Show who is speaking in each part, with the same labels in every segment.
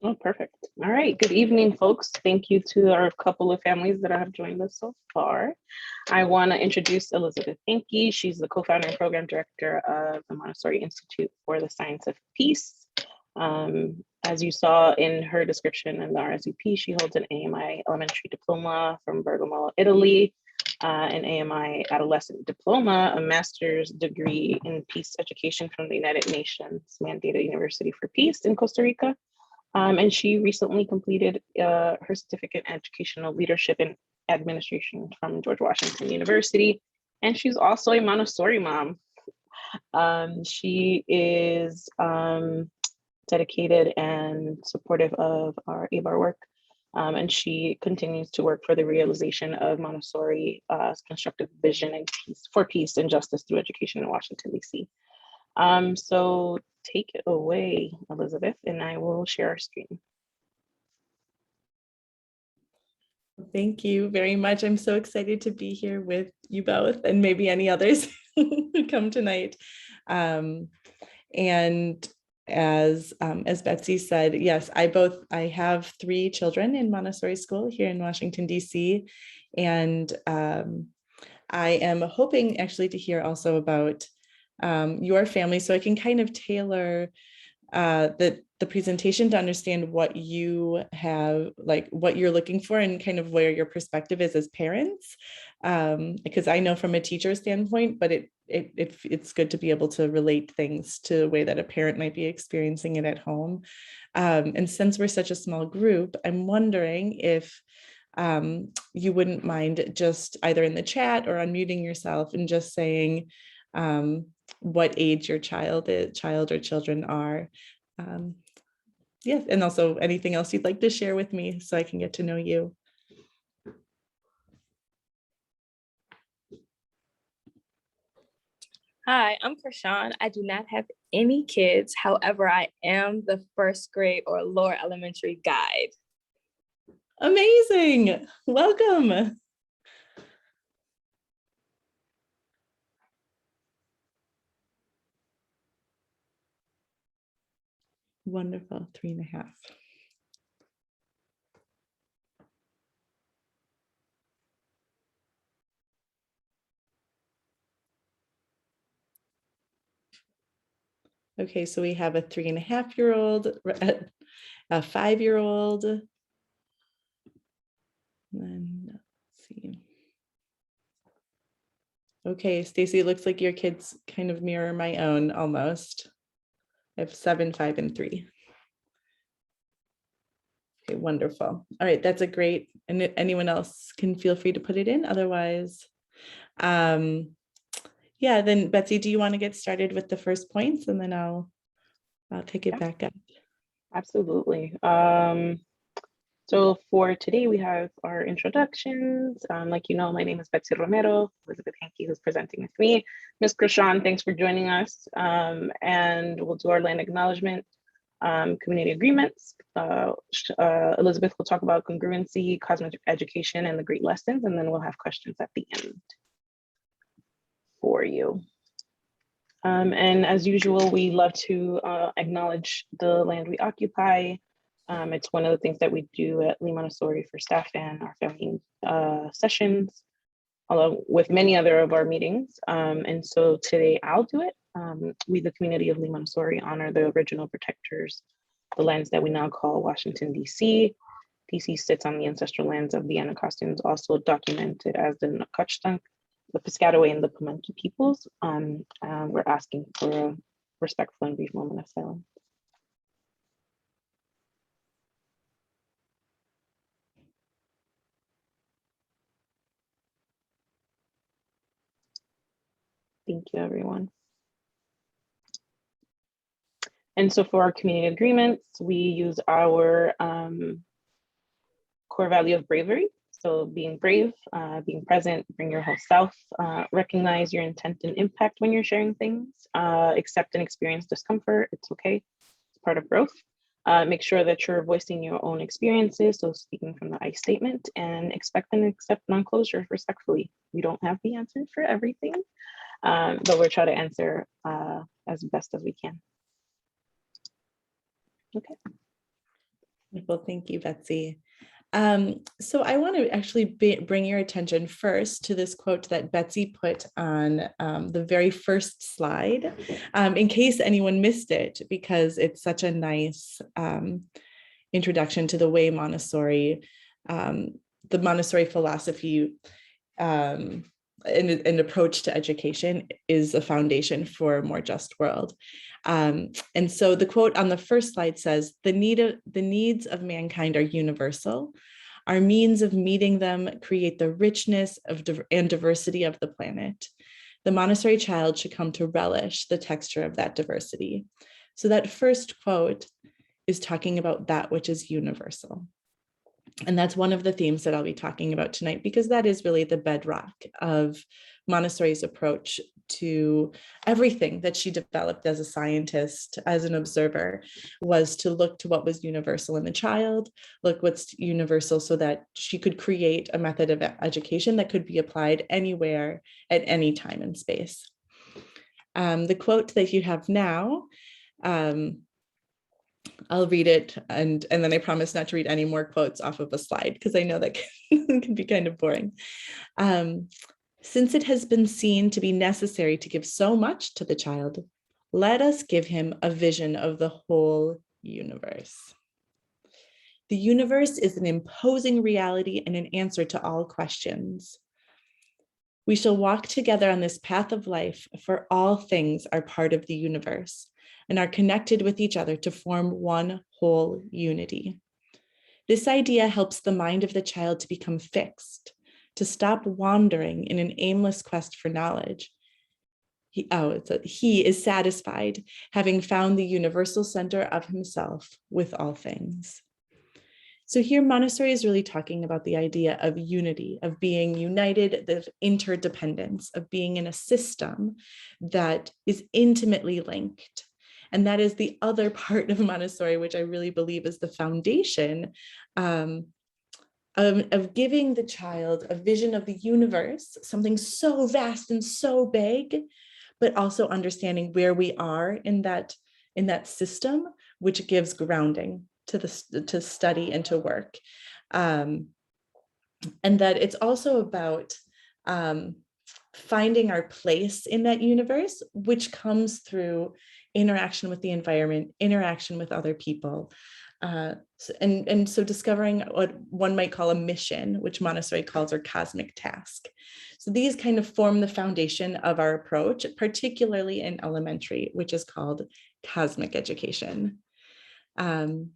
Speaker 1: Oh, perfect. All right. Good evening, folks. Thank you to our couple of families that have joined us so far. I want to introduce Elizabeth Henke. She's the co-founder and program director of the Montessori Institute for the Science of Peace. As you saw in her description in the RSVP, she holds an AMI elementary diploma from Bergamo, Italy, an AMI adolescent diploma, a master's degree in peace education from the United Nations mandated University for Peace in Costa Rica. And she recently completed her certificate in educational leadership and administration from George Washington University. And she's also a Montessori mom. She is dedicated and supportive of our ABAR work. And she continues to work for the realization of Montessori constructive vision and peace for peace and justice through education in Washington, D.C. So take it away, Elizabeth, and I will share our screen.
Speaker 2: Thank you very much. I'm so excited to be here with you both and maybe any others who come tonight. And as Betsy said, yes, I have 3 children in Montessori school here in Washington, D.C. And I am hoping actually to hear also about your family, so I can kind of tailor the presentation to understand what you have, like what you're looking for and kind of where your perspective is as parents. Because I know from a teacher standpoint, but it's good to be able to relate things to the way that a parent might be experiencing it at home. And since we're such a small group, I'm wondering if you wouldn't mind just either in the chat or unmuting yourself and just saying what age your child or children are. Yes, and also anything else you'd like to share with me so I can get to know you.
Speaker 3: Hi, I'm Krishan. I do not have any kids. However, I am the first grade or lower elementary guide.
Speaker 2: Amazing. Welcome. Wonderful. 3.5. Okay, so we have a 3.5-year-old, a 5-year-old. And let's see. Okay, Stacy, it looks like your kids kind of mirror my own almost. I have 7, 5, and 3. Okay, wonderful. All right, that's a great, and anyone else can feel free to put it in. Otherwise, yeah, then Betsy, do you want to get started with the first points and then I'll take it back up.
Speaker 1: Absolutely. So for today, we have our introductions. Like you know, my name is Betsy Romero, Elizabeth Henke, who's presenting with me. Ms. Krishan, thanks for joining us. And we'll do our land acknowledgement, community agreements. Elizabeth will talk about congruency, cosmic education, and the great lessons, and then we'll have questions at the end for you. And as usual, we love to acknowledge the land we occupy. It's one of the things that we do at Lee Montessori for staff and our family sessions, along with many other of our meetings. And so today I'll do it. We, the community of Lee Montessori, honor the original protectors, the lands that we now call Washington, D.C. D.C. sits on the ancestral lands of the Anacostans, also documented as the Nacotchtank, the Piscataway, and the Pamunkey peoples. We're asking for a respectful and brief moment of silence. Thank you, everyone. And so for our community agreements, we use our core value of bravery. So being brave, being present, bring your whole self, recognize your intent and impact when you're sharing things, accept and experience discomfort, it's okay, it's part of growth. Make sure that you're voicing your own experiences, so speaking from the I statement, and expect and accept non-closure respectfully. We don't have the answers for everything, but we'll try to answer as best as we can. Okay.
Speaker 2: Well, thank you, Betsy. So I want to actually bring your attention first to this quote that Betsy put on the very first slide, in case anyone missed it, because it's such a nice introduction to the way Montessori, the Montessori philosophy and approach to education is a foundation for a more just world. And so the quote on the first slide says, the needs of mankind are universal. Our means of meeting them create the richness and diversity of the planet. The Montessori child should come to relish the texture of that diversity. So that first quote is talking about that which is universal. And that's one of the themes that I'll be talking about tonight, because that is really the bedrock of Montessori's approach to everything that she developed as a scientist, as an observer, was to look to what was universal in the child, look what's universal so that she could create a method of education that could be applied anywhere at any time and space. The quote that you have now, I'll read it, and then I promise not to read any more quotes off of a slide, because I know that can be kind of boring. Since it has been seen to be necessary to give so much to the child, let us give him a vision of the whole universe. The universe is an imposing reality and an answer to all questions. We shall walk together on this path of life, for all things are part of the universe and are connected with each other to form one whole unity. This idea helps the mind of the child to become fixed, to stop wandering in an aimless quest for knowledge. He is satisfied, having found the universal center of himself with all things. So here Montessori is really talking about the idea of unity, of being united, the interdependence, of being in a system that is intimately linked. And that is the other part of Montessori, which I really believe is the foundation of giving the child a vision of the universe, something so vast and so big, but also understanding where we are in that system, which gives grounding to study and to work. And that it's also about finding our place in that universe, which comes through interaction with the environment, interaction with other people. And so discovering what one might call a mission, which Montessori calls our cosmic task. So these kind of form the foundation of our approach, particularly in elementary, which is called cosmic education. And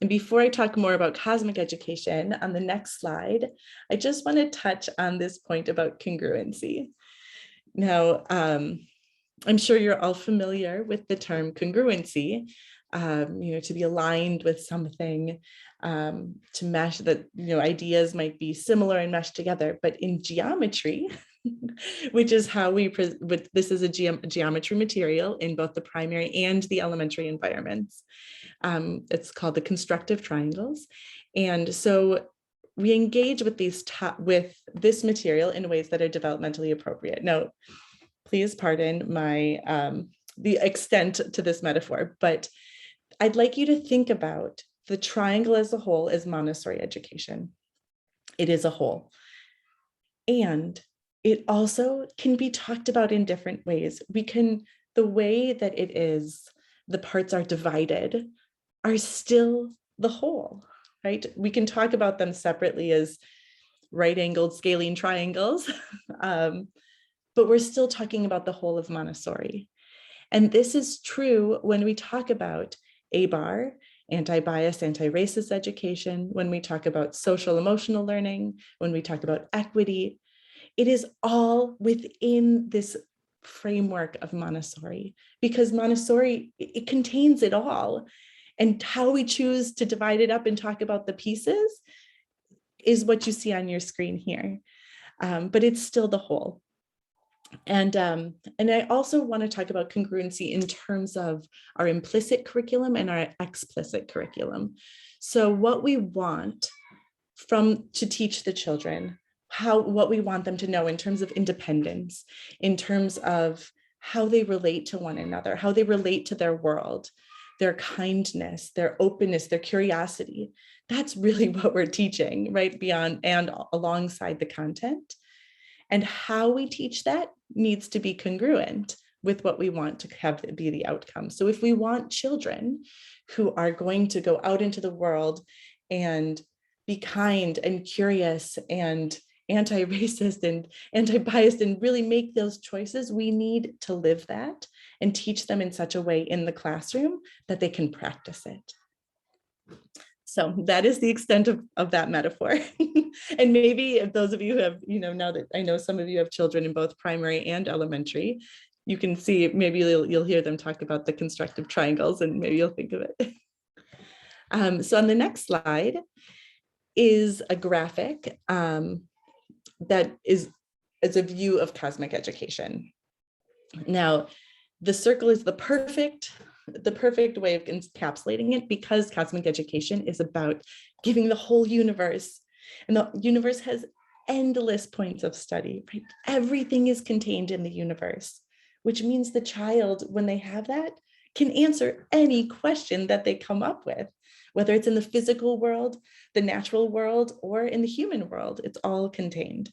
Speaker 2: before I talk more about cosmic education, on the next slide, I just want to touch on this point about congruency. Now, I'm sure you're all familiar with the term congruency, to be aligned with something, to mesh that, ideas might be similar and meshed together. But in geometry, which is how this is a geometry material in both the primary and the elementary environments. It's called the constructive triangles. And so we engage with this material in ways that are developmentally appropriate. Now, please pardon my the extent to this metaphor, but I'd like you to think about the triangle as a whole as Montessori education. It is a whole. And it also can be talked about in different ways. The way that it is, the parts are divided, are still the whole, right? We can talk about them separately as right-angled scalene triangles, but we're still talking about the whole of Montessori. And this is true when we talk about ABAR, anti-bias, anti-racist education, when we talk about social emotional learning, when we talk about equity. It is all within this framework of Montessori, because Montessori, it contains it all. And how we choose to divide it up and talk about the pieces is what you see on your screen here. But it's still the whole. And I also want to talk about congruency in terms of our implicit curriculum and our explicit curriculum. So what we want to teach the children, what we want them to know in terms of independence, in terms of how they relate to one another, how they relate to their world, their kindness, their openness, their curiosity. That's really what we're teaching, right? Beyond and alongside the content. And how we teach that needs to be congruent with what we want to have be the outcome. So if we want children who are going to go out into the world and be kind and curious and anti-racist and anti-biased and really make those choices, we need to live that and teach them in such a way in the classroom that they can practice it. So that is the extent of that metaphor. And maybe if those of you who have, now that I know some of you have children in both primary and elementary, you can see, maybe you'll hear them talk about the constructive triangles and maybe you'll think of it. So on the next slide is a graphic that is a view of cosmic education. Now, the circle is the perfect way of encapsulating it, because cosmic education is about giving the whole universe, and the universe has endless points of study, right? Everything is contained in the universe, which means the child, when they have that, can answer any question that they come up with, whether it's in the physical world, the natural world, or in the human world. It's all contained.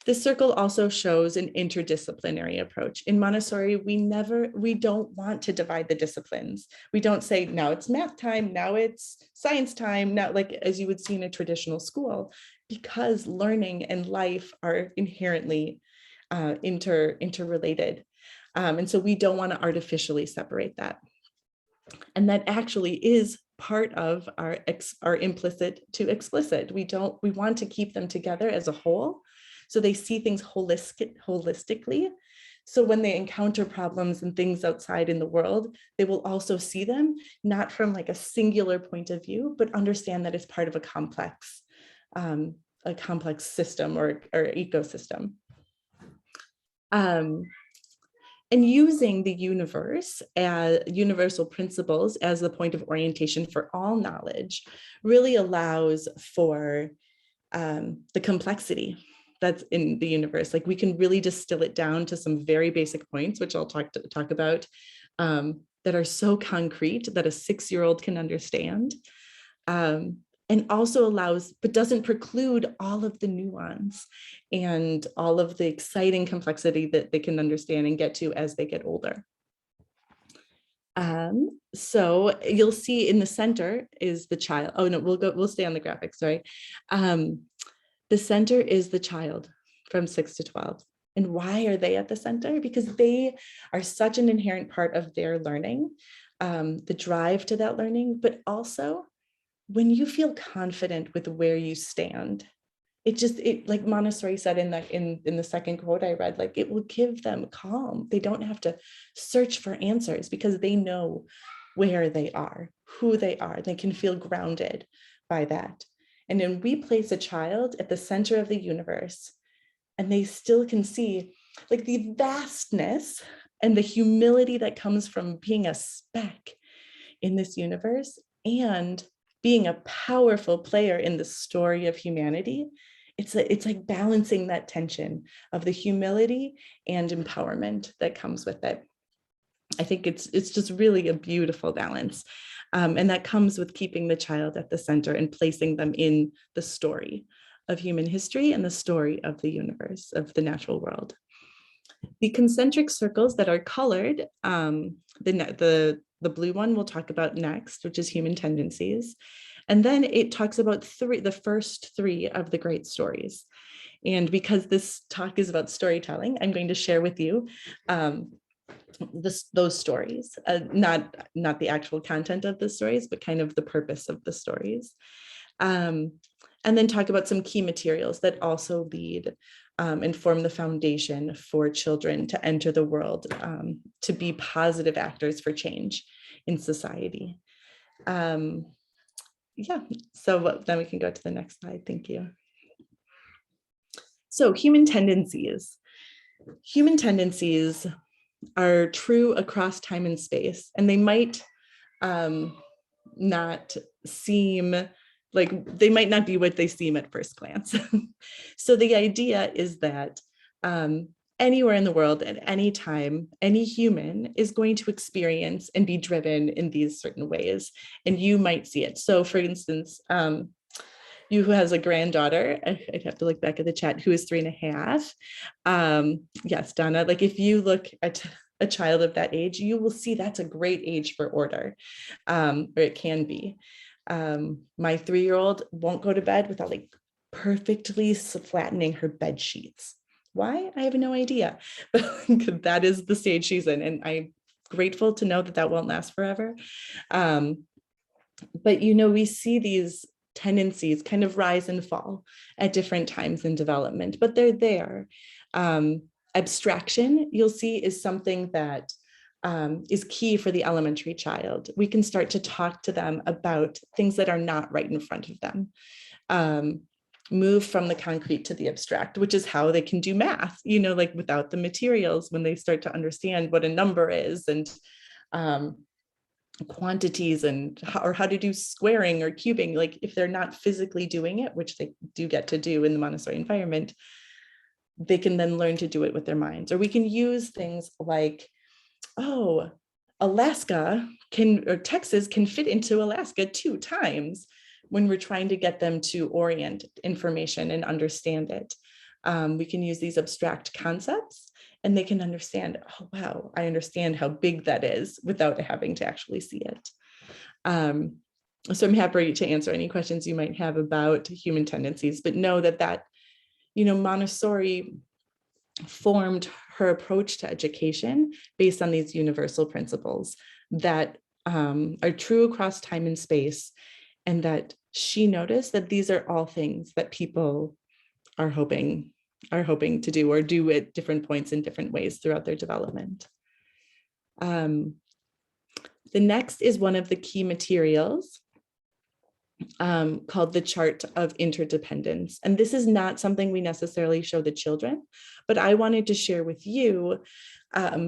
Speaker 2: This circle also shows an interdisciplinary approach. In Montessori, we don't want to divide the disciplines. We don't say, now it's math time, now it's science time, now, like as you would see in a traditional school, because learning and life are inherently interrelated. And so we don't want to artificially separate that. And that actually is part of our implicit to explicit. We want to keep them together as a whole, so they see things holistically. So when they encounter problems and things outside in the world, they will also see them not from like a singular point of view, but understand that it's part of a complex system or ecosystem. And using the universe as universal principles as the point of orientation for all knowledge really allows for the complexity that's in the universe. Like, we can really distill it down to some very basic points, which I'll talk about, that are so concrete that a 6-year-old can understand, and also allows, but doesn't preclude, all of the nuance and all of the exciting complexity that they can understand and get to as they get older. So you'll see in the center is the child. Oh no, we'll stay on the graphic, sorry. The center is the child from 6 to 12. And why are they at the center? Because they are such an inherent part of their learning, the drive to that learning, but also when you feel confident with where you stand, it like Montessori said in the second quote I read, like, it will give them calm. They don't have to search for answers because they know where they are, who they are. They can feel grounded by that. And then we place a child at the center of the universe, and they still can see like the vastness and the humility that comes from being a speck in this universe and being a powerful player in the story of humanity. It's like balancing that tension of the humility and empowerment that comes with it. I think it's just really a beautiful balance. And that comes with keeping the child at the center and placing them in the story of human history and the story of the universe, of the natural world. The concentric circles that are colored, the blue one we'll talk about next, which is human tendencies. And then it talks about the first 3 of the great stories. And because this talk is about storytelling, I'm going to share with you those stories, not the actual content of the stories, but kind of the purpose of the stories. And then talk about some key materials that also lead and form the foundation for children to enter the world, to be positive actors for change in society. Yeah, so then we can go to the next slide. Thank you. So human tendencies. Human tendencies are true across time and space, and they might not seem like, they might not be what they seem at first glance. So the idea is that anywhere in the world at any time, any human is going to experience and be driven in these certain ways, and you might see it. So for instance, you who has a granddaughter, I'd have to look back at the chat, who is 3.5. Yes, Donna, like if you look at a child of that age, you will see that's a great age for order, or it can be. My 3-year-old won't go to bed without like perfectly flattening her bed sheets. Why? I have no idea, but that is the stage she's in, and I'm grateful to know that that won't last forever. But we see these tendencies kind of rise and fall at different times in development, but they're there. Abstraction, you'll see, is something that is key for the elementary child. We can start to talk to them about things that are not right in front of them. Move from the concrete to the abstract, which is how they can do math, like without the materials, when they start to understand what a number is and quantities and or how to do squaring or cubing. Like if they're not physically doing it, which they do get to do in the Montessori environment, they can then learn to do it with their minds. Or we can use things like, oh, Texas can fit into Alaska 2 times, when we're trying to get them to orient information and understand it. We can use these abstract concepts, and they can understand, oh, wow, I understand how big that is without having to actually see it. So I'm happy to answer any questions you might have about human tendencies, but know that Montessori formed her approach to education based on these universal principles that are true across time and space, and that she noticed that these are all things that people are hoping to do, or do at different points in different ways throughout their development. The next is one of the key materials called the Chart of Interdependence. And this is not something we necessarily show the children, but I wanted to share with you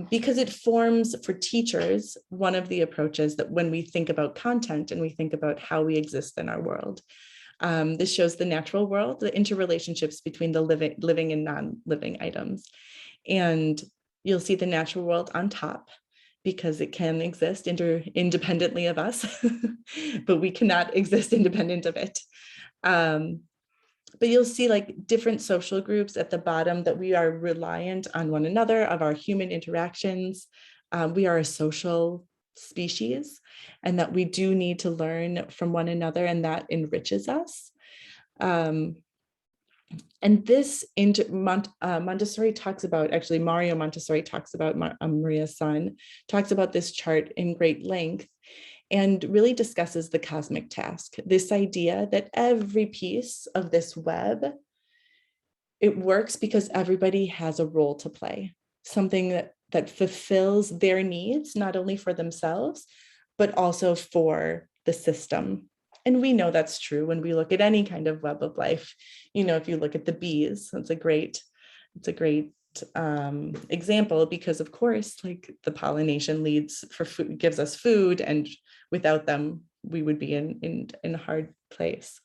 Speaker 2: because it forms for teachers one of the approaches that when we think about content and we think about how we exist in our world. This shows the natural world, the interrelationships between the living and non-living items. And you'll see the natural world on top, because it can exist independently of us, but we cannot exist independent of it. But you'll see like different social groups at the bottom, that we are reliant on one another, of our human interactions. We are a social species, and that we do need to learn from one another, and that enriches us. And this Montessori talks about, actually Mario Montessori talks about, Maria's son, talks about this chart in great length, and really discusses the cosmic task. This idea that every piece of this web, it works because everybody has a role to play, something that fulfills their needs, not only for themselves, but also for the system. And we know that's true when we look at any kind of web of life. If you look at the bees, it's a great example, because of course, like the pollination leads for food, gives us food, and without them, we would be in a hard place.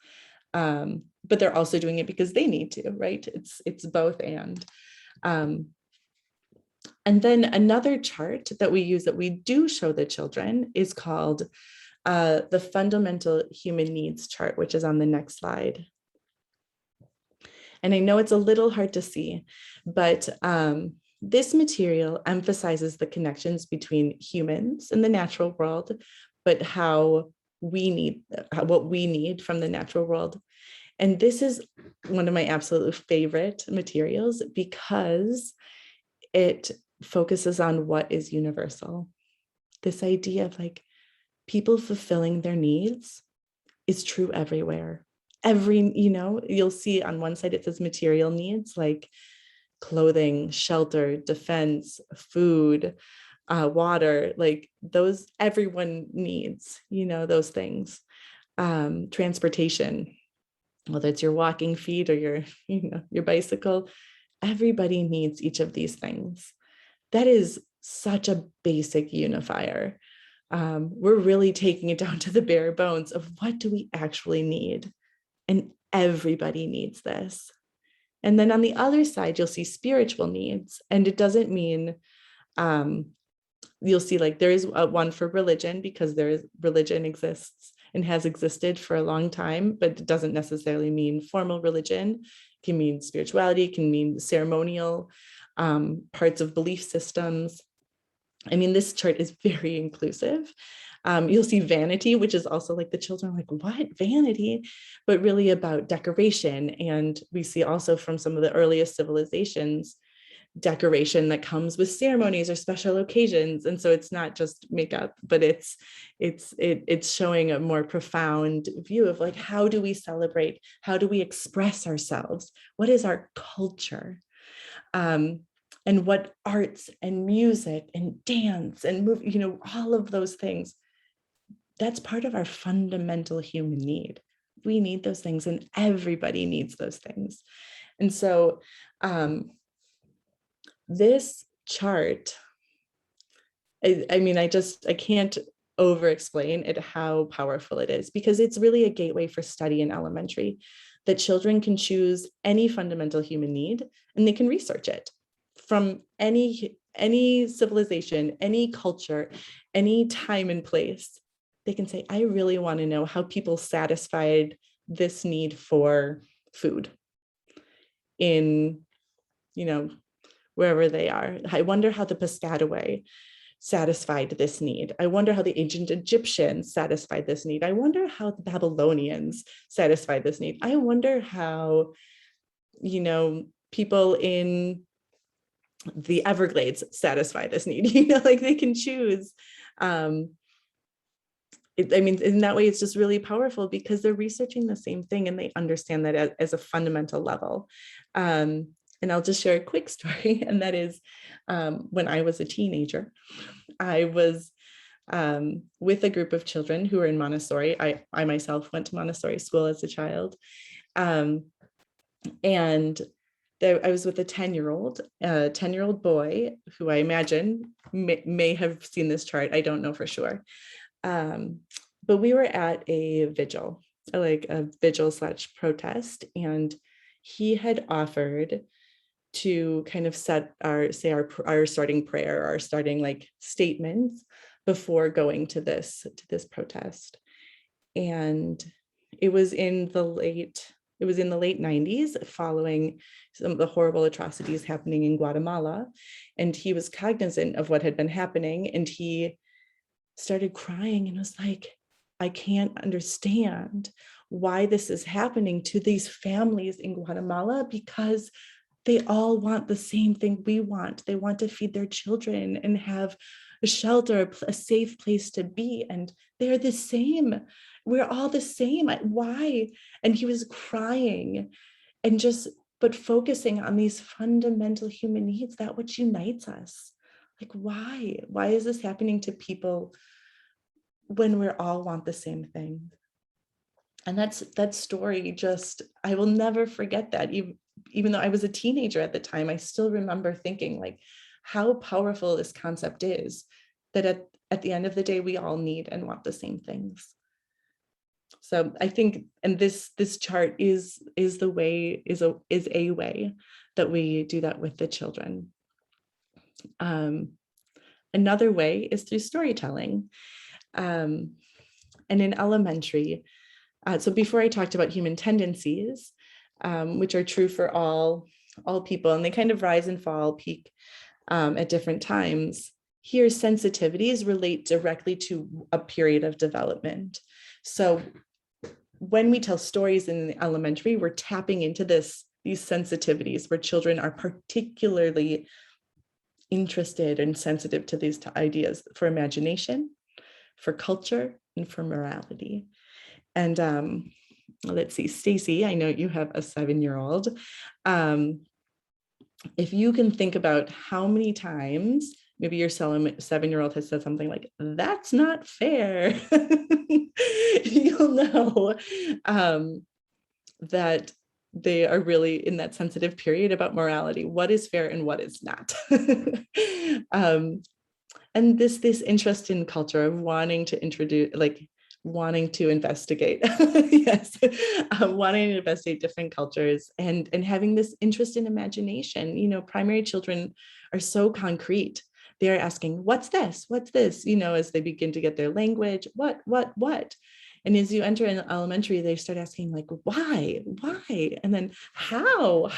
Speaker 2: But they're also doing it because they need to, right? It's both and. And then another chart that we use, that we do show the children, is called the Fundamental Human Needs Chart, which is on the next slide. And I know it's a little hard to see, but this material emphasizes the connections between humans and the natural world, but what we need from the natural world. And this is one of my absolute favorite materials, because it focuses on what is universal. This idea of like people fulfilling their needs is true everywhere. You'll see on one side it says material needs, like clothing, shelter, defense, food, water, like those everyone needs, those things. Transportation, whether it's your walking feet or your bicycle, everybody needs each of these things. That is such a basic unifier. We're really taking it down to the bare bones of what do we actually need? And everybody needs this. And then on the other side, you'll see spiritual needs. And it doesn't mean, you'll see like there is one for religion, because religion exists and has existed for a long time, but it doesn't necessarily mean formal religion. It can mean spirituality, it can mean ceremonial parts of belief systems. I mean, this chart is very inclusive. You'll see vanity, which is also like the children are like, what, vanity? But really about decoration. And we see also from some of the earliest civilizations, decoration that comes with ceremonies or special occasions. And so it's not just makeup, but it's showing a more profound view of like, how do we celebrate? How do we express ourselves? What is our culture? And what arts and music and dance and move, all of those things, that's part of our fundamental human need. We need those things, and everybody needs those things. And so this chart, I can't over explain it, how powerful it is, because it's really a gateway for study in elementary, that children can choose any fundamental human need and they can research it from any civilization, any culture, any time and place. They can say, I really want to know how people satisfied this need for food in, wherever they are. I wonder how the Piscataway satisfied this need. I wonder how the ancient Egyptians satisfied this need. I wonder how the Babylonians satisfied this need. I wonder how, people in the Everglades satisfy this need, like they can choose. In that way, it's just really powerful because they're researching the same thing and they understand that as a fundamental level. And I'll just share a quick story, and that is when I was a teenager, I was with a group of children who were in Montessori. I myself went to Montessori school as a child. And I was with a 10-year-old boy who I imagine may have seen this chart. I don't know for sure. But we were at a vigil, like a vigil/protest, and he had offered to kind of set our starting prayer, our starting like statements before going to this protest. And it was in the late 90s, following some of the horrible atrocities happening in Guatemala. And he was cognizant of what had been happening, and he started crying and was like, I can't understand why this is happening to these families in Guatemala, because they all want the same thing we want. They want to feed their children and have a shelter, a safe place to be. And they're the same. We're all the same. Why? And he was crying and but focusing on these fundamental human needs, that which unites us. Like, why? Why is this happening to people when we all want the same thing? And that story, I will never forget that. Even though I was a teenager at the time, I still remember thinking like how powerful this concept is, that at the end of the day, we all need and want the same things. So I think, and this chart is a way that we do that with the children. Another way is through storytelling. And in elementary, so before I talked about human tendencies, which are true for all people, and they kind of rise and fall, peak at different times. Here, sensitivities relate directly to a period of development. So when we tell stories in the elementary, we're tapping into these sensitivities where children are particularly interested and sensitive to these ideas for imagination, for culture, and for morality. And let's see, Stacy, I know you have a 7-year-old. If you can think about how many times maybe your 7-year-old has said something like, that's not fair, you'll know that they are really in that sensitive period about morality. What is fair and what is not? And this interest in culture of wanting to introduce, like wanting to investigate, yes, wanting to investigate different cultures and having this interest in imagination. You know, primary children are so concrete. They're asking, what's this? What's this? You know, as they begin to get their language, what? And as you enter in elementary, they start asking like, why? And then how?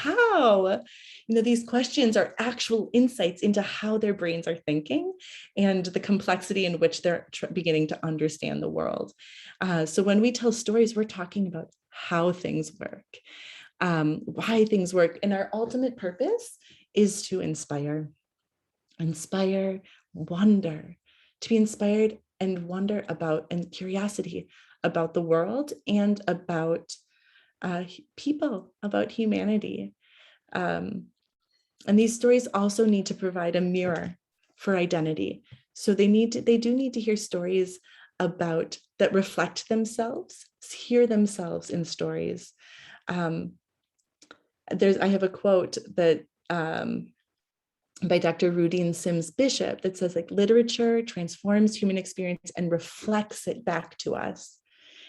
Speaker 2: You know, these questions are actual insights into how their brains are thinking and the complexity in which they're beginning to understand the world. So when we tell stories, we're talking about how things work, why things work. And our ultimate purpose is to inspire, wonder, to be inspired and wonder about, and curiosity about the world and about people, about humanity. And these stories also need to provide a mirror for identity. So they do need to hear stories about that reflect themselves, hear themselves in stories. I have a quote that by Dr. Rudine Sims Bishop that says, like, literature transforms human experience and reflects it back to us.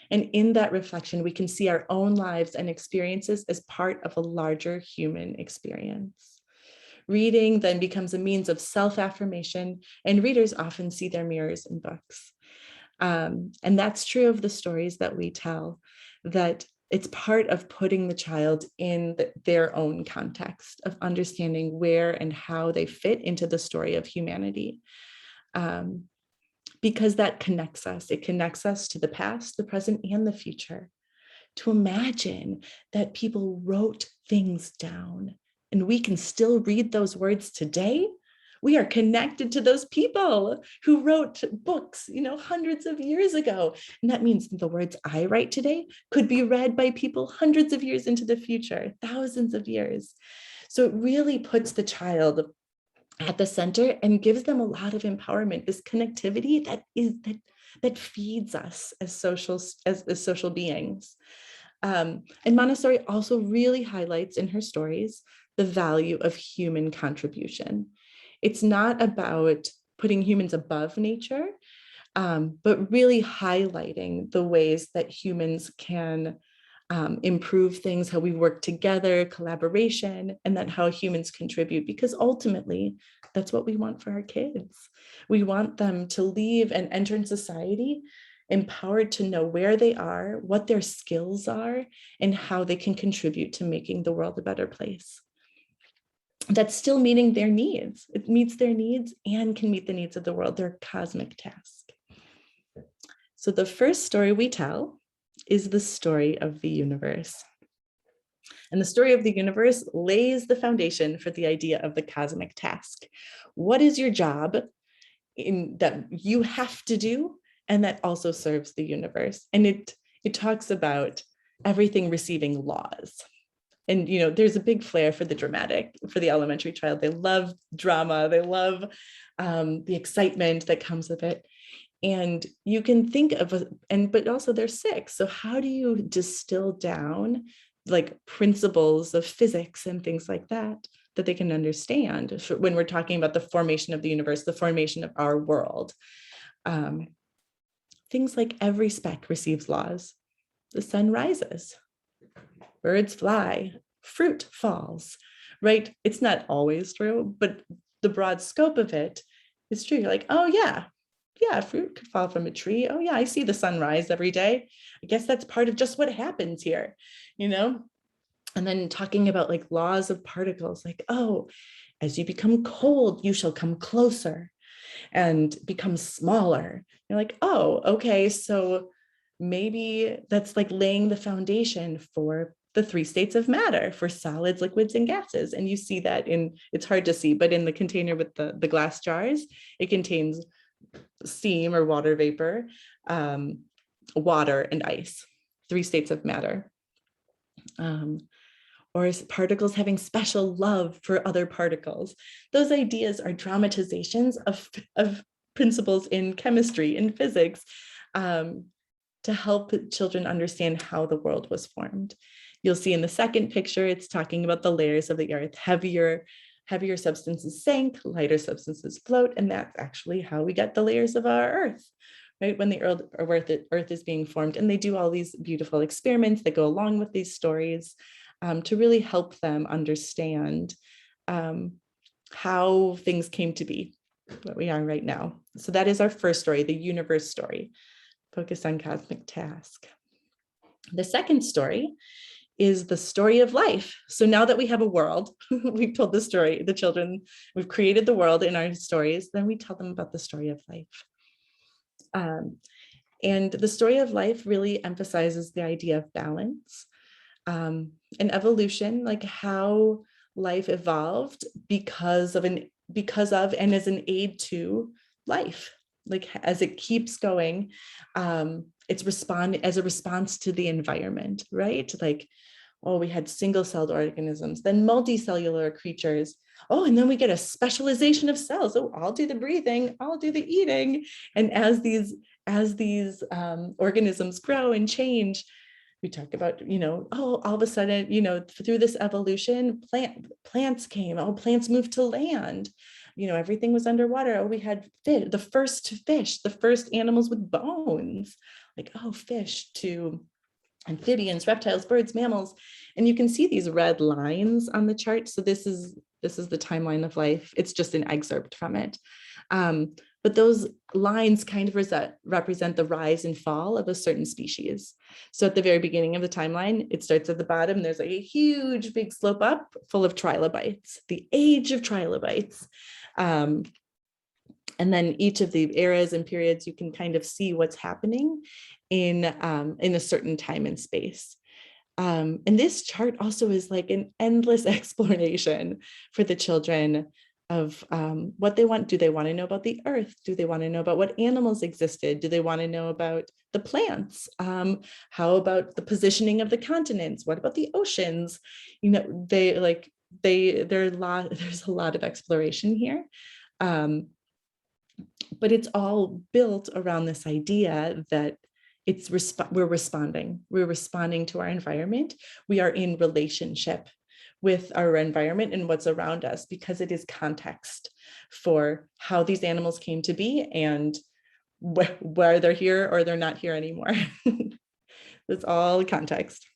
Speaker 2: And in that reflection, we can see our own lives and experiences as part of a larger human experience. Reading then becomes a means of self-affirmation, and readers often see their mirrors in books. And that's true of the stories that we tell, that it's part of putting the child in their own context of understanding where and how they fit into the story of humanity. Because that connects us. It connects us to the past, the present, and the future. To imagine that people wrote things down and we can still read those words today. We are connected to those people who wrote books, you know, hundreds of years ago. And that means the words I write today could be read by people hundreds of years into the future, thousands of years. So it really puts the child at the center and gives them a lot of empowerment, this connectivity that feeds us as social beings. And Montessori also really highlights in her stories the value of human contribution. It's not about putting humans above nature, but really highlighting the ways that humans can improve things, how we work together, collaboration, and then how humans contribute, because ultimately that's what we want for our kids. We want them to leave and enter in society empowered to know where they are, what their skills are, and how they can contribute to making the world a better place. That's still meeting their needs. It meets their needs and can meet the needs of the world, their cosmic task. So the first story we tell is the story of the universe. And the story of the universe lays the foundation for the idea of the cosmic task. What is your job that you have to do and that also serves the universe? And it talks about everything receiving laws. And, you know, there's a big flair for the dramatic, for the elementary child. They love drama. They love the excitement that comes with it. And you can think of, but also they're 6. So how do you distill down like principles of physics and things like that they can understand when we're talking about the formation of the universe, the formation of our world? Things like every speck receives laws. The sun rises, birds fly, fruit falls, right? It's not always true, but the broad scope of it is true. You're like, oh yeah, fruit could fall from a tree. Oh yeah, I see the sunrise every day. I guess that's part of just what happens here, you know? And then talking about like laws of particles, like, oh, as you become cold, you shall come closer and become smaller. You're like, oh, okay, so maybe that's like laying the foundation for the 3 states of matter, for solids, liquids, and gases. And you see that it's hard to see, but in the container with the glass jars, it contains steam or water vapor, water, and ice, 3 states of matter. Or particles having special love for other particles. Those ideas are dramatizations of principles in chemistry, in physics, to help children understand how the world was formed. You'll see in the second picture, it's talking about the layers of the earth. Heavier substances sank, lighter substances float, and that's actually how we get the layers of our earth, right? When the earth is being formed, and they do all these beautiful experiments that go along with these stories to really help them understand how things came to be what we are right now. So that is our first story, the universe story, focused on cosmic task. The second story is the story of life. So now that we have a world, we've told the story, the children, we've created the world in our stories, then we tell them about the story of life. And the story of life really emphasizes the idea of balance and evolution, like how life evolved because of and as an aid to life. Like as it keeps going, it's as a response to the environment, right? Like, oh, we had single-celled organisms, then multicellular creatures. Oh, and then we get a specialization of cells. Oh, I'll do the breathing, I'll do the eating. And as these organisms grow and change, we talk about, oh, all of a sudden, through this evolution, plants came. Oh, plants moved to land. Everything was underwater. Oh, we had the first fish, the first animals with bones, like, oh, fish to amphibians, reptiles, birds, mammals. And you can see these red lines on the chart. So this is the timeline of life. It's just an excerpt from it. But those lines kind of represent the rise and fall of a certain species. So at the very beginning of the timeline, it starts at the bottom. There's like a huge big slope up full of trilobites, the age of trilobites. And then each of the eras and periods, you can kind of see what's happening in a certain time and space. And this chart also is like an endless exploration for the children of what they want. Do they want to know about the earth? Do they want to know about what animals existed? Do they want to know about the plants? How about the positioning of the continents? What about the oceans? There's a lot of exploration here. But it's all built around this idea that we're responding to our environment. We are in relationship with our environment and what's around us, because it is context for how these animals came to be and where they're here or they're not here anymore. That's all context.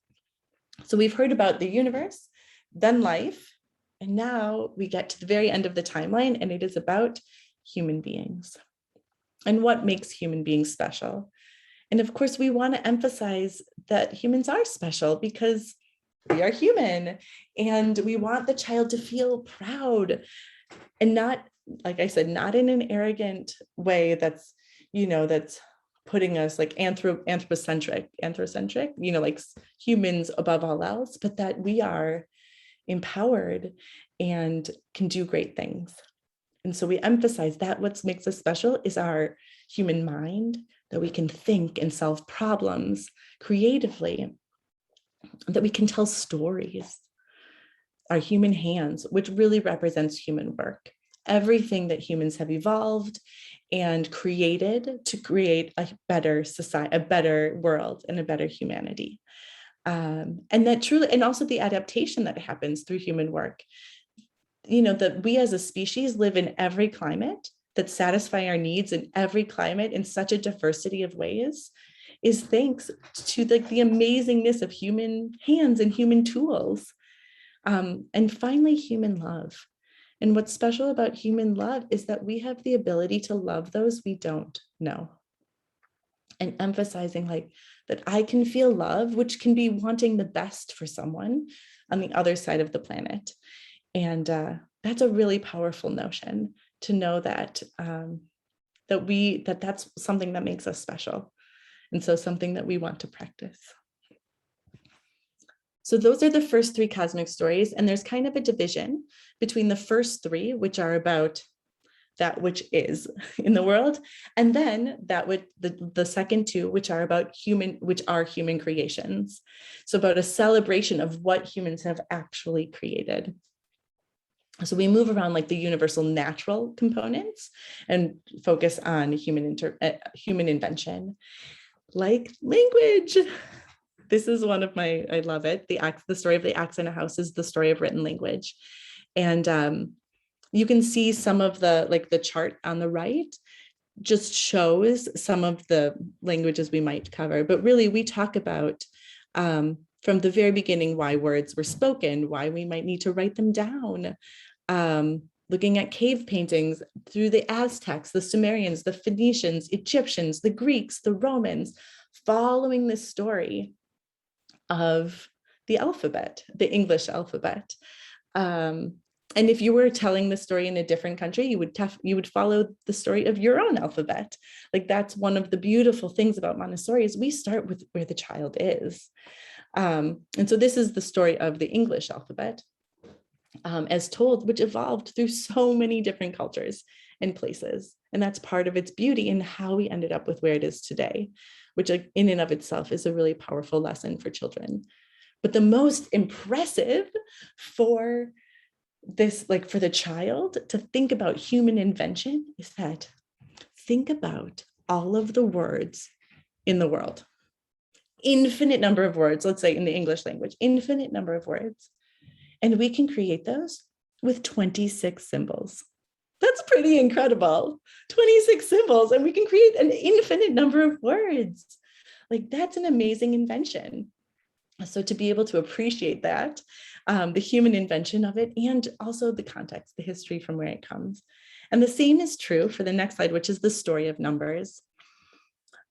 Speaker 2: So we've heard about the universe, then life, and now we get to the very end of the timeline, and it is about human beings and what makes human beings special. And of course, we want to emphasize that humans are special because we are human, and we want the child to feel proud, and not, like I said, not in an arrogant way that's putting us like anthrocentric, like humans above all else, but that we are empowered and can do great things. And so we emphasize that what makes us special is our human mind, that we can think and solve problems creatively, that we can tell stories, our human hands, which really represents human work, everything that humans have evolved and created to create a better society, a better world, and a better humanity. And that truly, and also the adaptation that happens through human work, that we as a species live in every climate, that satisfy our needs in every climate in such a diversity of ways, is thanks to the amazingness of human hands and human tools. And finally, human love. And what's special about human love is that we have the ability to love those we don't know. And emphasizing like that I can feel love, which can be wanting the best for someone on the other side of the planet. And that's a really powerful notion, to know that that's something that makes us special. And so something that we want to practice. So those are the first three cosmic stories. And there's kind of a division between the first three, which are about that which is in the world, and then that with the second two, which are about human creations. So about a celebration of what humans have actually created. So we move around like the universal natural components and focus on human invention, like language. This is one of I love it. The story of the axe in a house is the story of written language. And you can see some of the chart on the right. just shows some of the languages we might cover, but really we talk about from the very beginning why words were spoken, why we might need to write them down, looking at cave paintings through the Aztecs, the Sumerians, the Phoenicians, Egyptians, the Greeks, the Romans, following the story of the alphabet, the English alphabet. And if you were telling the story in a different country, you would follow the story of your own alphabet. Like that's one of the beautiful things about Montessori is we start with where the child is. And so this is the story of the English alphabet as told, which evolved through so many different cultures and places. And that's part of its beauty and how we ended up with where it is today, which in and of itself is a really powerful lesson for children. But the most impressive for this, like for the child to think about human invention is that think about all of the words in the world, infinite number of words, let's say in the English language, infinite number of words. And we can create those with 26 symbols. That's pretty incredible. 26 symbols, and we can create an infinite number of words. Like that's an amazing invention. So to be able to appreciate that, the human invention of it, and also the context, the history from where it comes. And the same is true for the next slide, which is the story of numbers.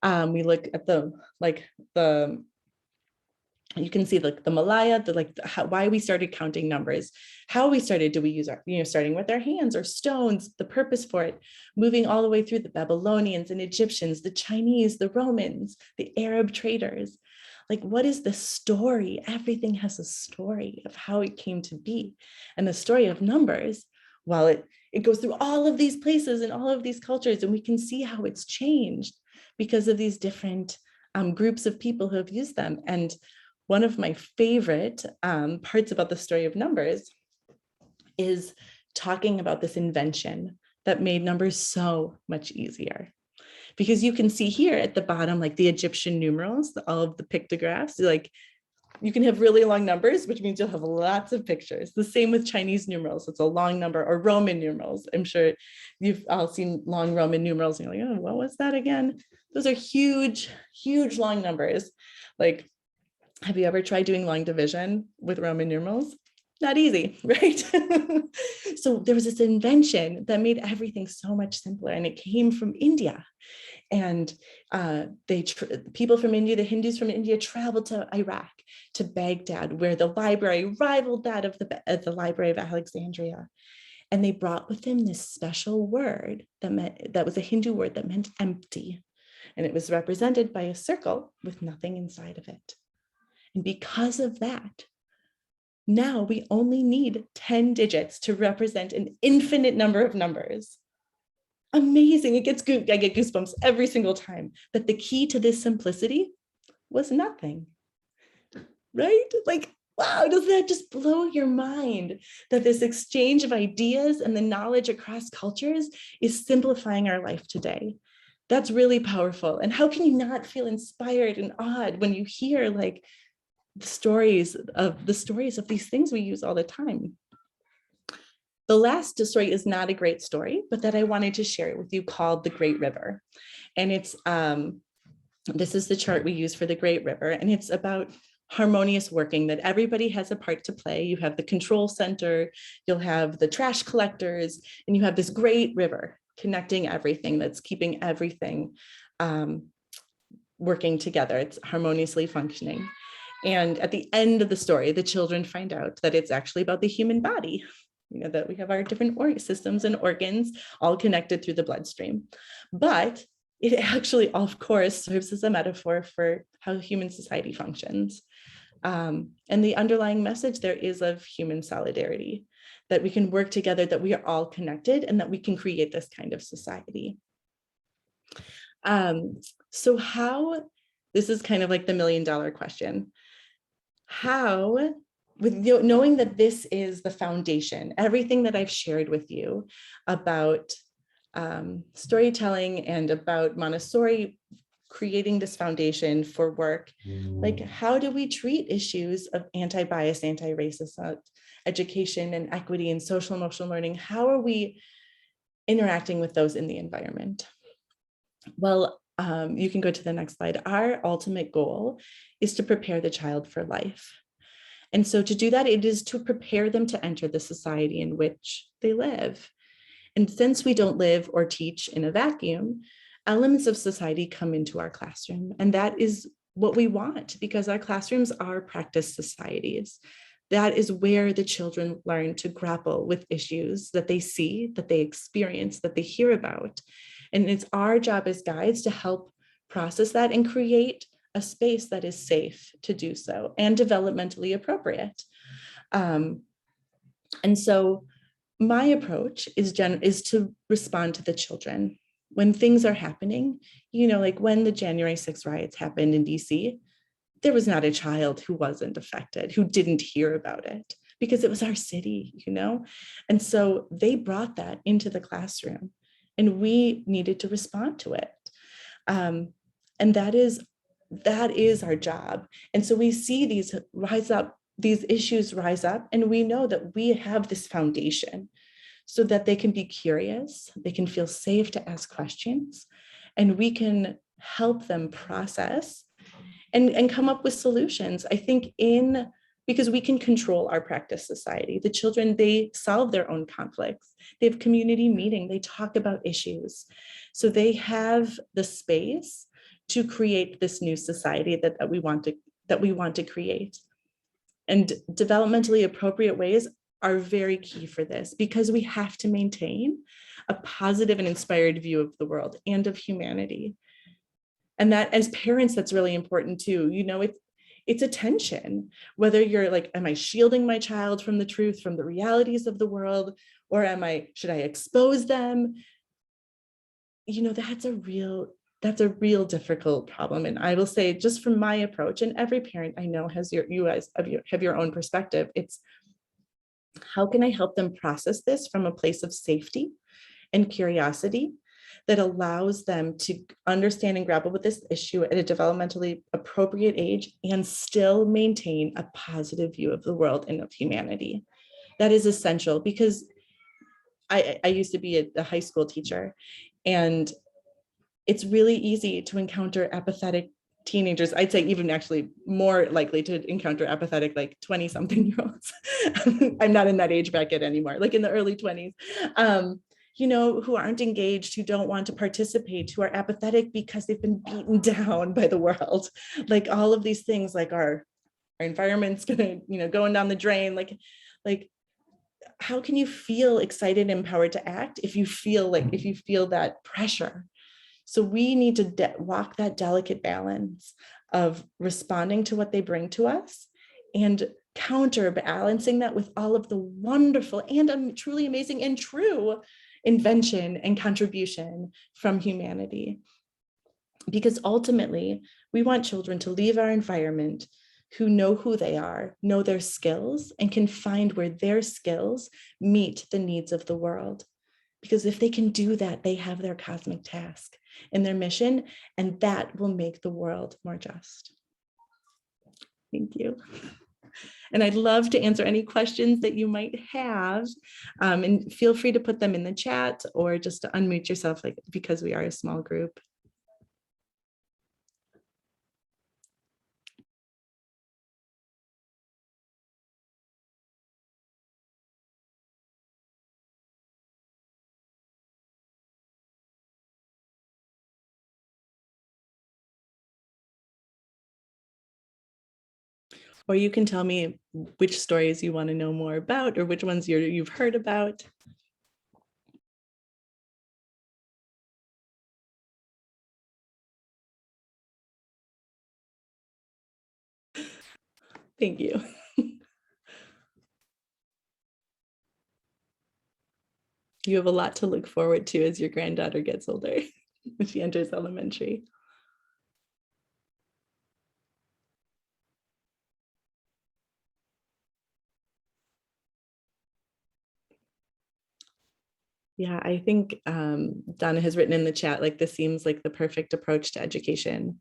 Speaker 2: We look at you can see the Malaya, why we started counting numbers, how we started, do we use our, starting with our hands or stones, the purpose for it, moving all the way through the Babylonians and Egyptians, the Chinese, the Romans, the Arab traders. Like, what is the story? Everything has a story of how it came to be. And the story of numbers, while it goes through all of these places and all of these cultures, and we can see how it's changed because of these different groups of people who have used them. And one of my favorite parts about the story of numbers is talking about this invention that made numbers so much easier. Because you can see here at the bottom, like the Egyptian numerals, all of the pictographs, like you can have really long numbers, which means you'll have lots of pictures. The same with Chinese numerals. It's a long number, or Roman numerals. I'm sure you've all seen long Roman numerals and you're like, oh, what was that again? Those are huge, huge long numbers. Like, have you ever tried doing long division with Roman numerals? Not easy, right? So there was this invention that made everything so much simpler, and it came from India. And people from India, the Hindus from India, traveled to Iraq, to Baghdad, where the library rivaled that of the Library of Alexandria. And they brought with them this special word that was a Hindu word that meant empty. And it was represented by a circle with nothing inside of it. And because of that, now we only need 10 digits to represent an infinite number of numbers. Amazing. I get goosebumps every single time. But the key to this simplicity was nothing, right? Like, wow, doesn't that just blow your mind that this exchange of ideas and the knowledge across cultures is simplifying our life today? That's really powerful. And how can you not feel inspired and awed when you hear like the stories of these things we use all the time? The last story is not a great story, but that I wanted to share with you, called The Great River. And it's, this is the chart we use for the Great River. And it's about harmonious working, that everybody has a part to play. You have the control center, you'll have the trash collectors, and you have this great river connecting everything, that's keeping everything working together. It's harmoniously functioning. And at the end of the story, the children find out that it's actually about the human body. That we have our different systems and organs all connected through the bloodstream. But it actually, of course, serves as a metaphor for how human society functions. And the underlying message there is of human solidarity, that we can work together, that we are all connected, and that we can create this kind of society. So how, this is kind of like the $1 million question. How, with knowing that this is the foundation, everything that I've shared with you about storytelling and about Montessori creating this foundation for work, like how do we treat issues of anti-bias, anti-racist education and equity and social emotional learning? How are we interacting with those in the environment? Well, you can go to the next slide. Our ultimate goal is to prepare the child for life. And so to do that, it is to prepare them to enter the society in which they live. And since we don't live or teach in a vacuum, elements of society come into our classroom. And that is what we want, because our classrooms are practice societies. That is where the children learn to grapple with issues that they see, that they experience, that they hear about. And it's our job as guides to help process that and create a space that is safe to do so and developmentally appropriate. And so my approach is to respond to the children when things are happening. Like when the January 6th riots happened in DC, there was not a child who wasn't affected, who didn't hear about it, because it was our city, And so they brought that into the classroom and we needed to respond to it. And that is our job. And so we see these issues rise up, and we know that we have this foundation so that they can be curious, they can feel safe to ask questions, and we can help them process and come up with solutions. I think because we can control our practice society. The children, they solve their own conflicts. They have community meeting, they talk about issues. So they have the space to create this new society that we want to create. And developmentally appropriate ways are very key for this, because we have to maintain a positive and inspired view of the world and of humanity. And that, as parents, that's really important too. It's a tension, whether you're like, am I shielding my child from the truth, from the realities of the world, or should I expose them? That's a real difficult problem. And I will say, just from my approach, and every parent I know you guys have your own perspective, it's how can I help them process this from a place of safety and curiosity that allows them to understand and grapple with this issue at a developmentally appropriate age and still maintain a positive view of the world and of humanity. That is essential, because I used to be a high school teacher, and it's really easy to encounter apathetic teenagers. I'd say even actually more likely to encounter apathetic, like 20-something-year-olds. I'm not in that age bracket anymore, like in the early 20s, who aren't engaged, who don't want to participate, who are apathetic because they've been beaten down by the world. Like all of these things, like our environment's going down the drain. Like, how can you feel excited and empowered to act if you feel that pressure? So we need to walk that delicate balance of responding to what they bring to us and counterbalancing that with all of the wonderful and truly amazing and true invention and contribution from humanity. Because ultimately, we want children to leave our environment who know who they are, know their skills, and can find where their skills meet the needs of the world. Because if they can do that, they have their cosmic task and their mission, and that will make the world more just. Thank you. And I'd love to answer any questions that you might have, and feel free to put them in the chat or just to unmute yourself, because we are a small group. Or you can tell me which stories you want to know more about, or which ones you've heard about. Thank you. You have a lot to look forward to as your granddaughter gets older, when she enters elementary. Yeah, I think Donna has written in the chat, like, this seems like the perfect approach to education.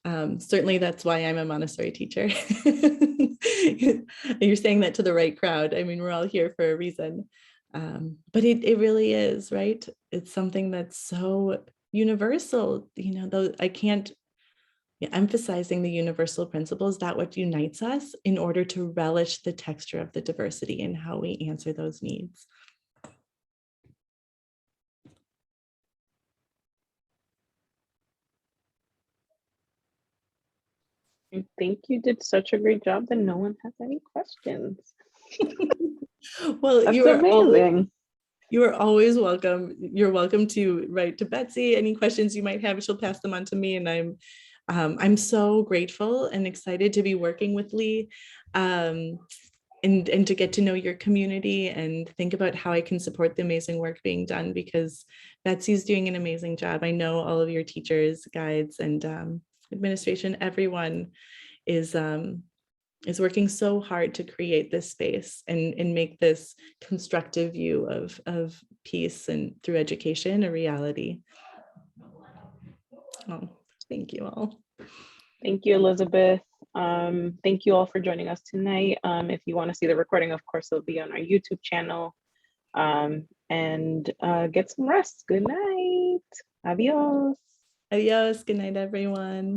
Speaker 2: Certainly that's why I'm a Montessori teacher. You're saying that to the right crowd. I mean, we're all here for a reason. But it really is, right? It's something that's so universal, though I can't emphasizing the universal principles, that what unites us in order to relish the texture of the diversity and how we answer those needs.
Speaker 1: I think you did such a great job that no one has any questions.
Speaker 2: Well,
Speaker 1: That's
Speaker 2: you are
Speaker 1: amazing.
Speaker 2: You are always welcome. You're welcome to write to Betsy. Any questions you might have, she'll pass them on to me. And I'm so grateful and excited to be working with Lee, and to get to know your community and think about how I can support the amazing work being done, because Betsy's doing an amazing job. I know all of your teachers, guides, and administration, everyone is working so hard to create this space and make this constructive view of peace and through education a reality. Oh, thank you all.
Speaker 1: Thank you, Elizabeth. Thank you all for joining us tonight. If you want to see the recording, of course, it'll be on our YouTube channel. And get some rest. Good night. Adios.
Speaker 2: Adios. Good night, everyone.